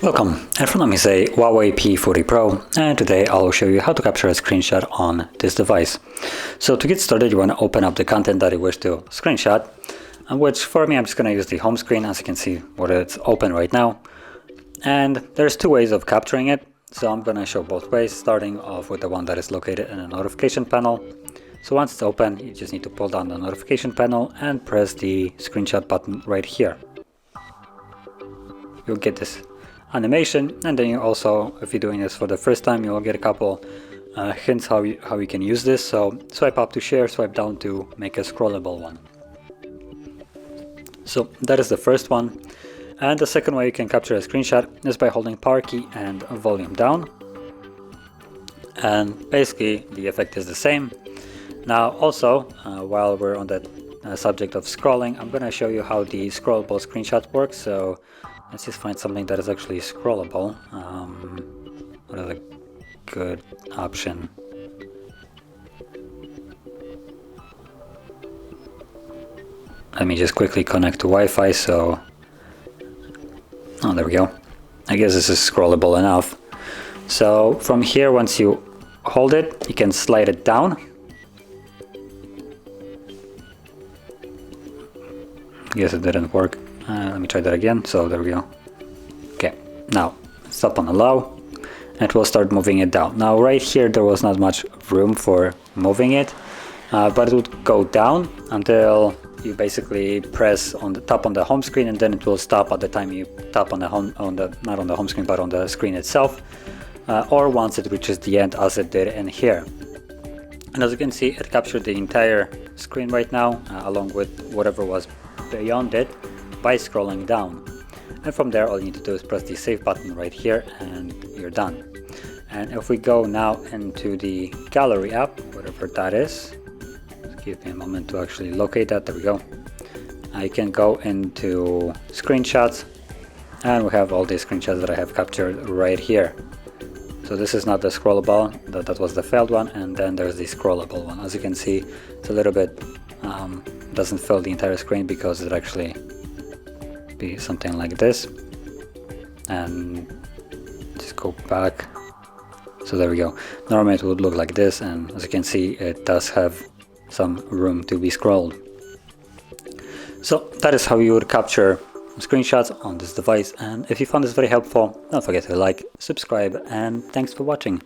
Welcome, in front of me is a Huawei P40 Pro, and today I'll show you how to capture a screenshot on this device. So to get started, you want to open up the content that you wish to screenshot, which for me I'm just going to use the home screen. As you can see what it's open right now. And there's two ways of capturing it, so I'm going to show both ways, starting off with the one that is located in the notification panel. So once it's open, you just need to pull down the notification panel and press the screenshot button right here. You'll get this animation, and then you also, if you're doing this for the first time, you'll get a couple hints how you can use this. So swipe up to share, swipe down to make a scrollable one. So that is the first one. And the second way you can capture a screenshot is by holding power key and volume down, and basically the effect is the same. Now also, while we're on that subject of scrolling, I'm going to show you how the scrollable screenshot works. So let's just find something that is actually scrollable. What is a good option? Let me just quickly connect to Wi-Fi. So, oh, there we go. I guess this is scrollable enough. So from here, once you hold it, you can slide it down. I guess it didn't work. Let me try that again. So there we go. Okay, now stop on allow, and we'll start moving it down. Now right here there was not much room for moving it, but it would go down until you basically press on the top on the home screen, and then it will stop at the time you tap on the not on the home screen but on the screen itself, or once it reaches the end, as it did in here. And as you can see, it captured the entire screen right now, along with whatever was beyond it, by scrolling down. And from there, all you need to do is press the save button right here, and you're done. And if we go now into the gallery app, whatever that is, just give me a moment to actually locate that. There we go. I can go into screenshots, and we have all the screenshots that I have captured right here. So this is not the scrollable, that was the failed one, and then there's the scrollable one. As you can see, it's a little bit doesn't fill the entire screen because it actually be something like this. And just go back. So there we go. Normally it would look like this, and as you can see, it does have some room to be scrolled. So that is how you would capture screenshots on this device. And if you found this very helpful, don't forget to like, subscribe, and thanks for watching.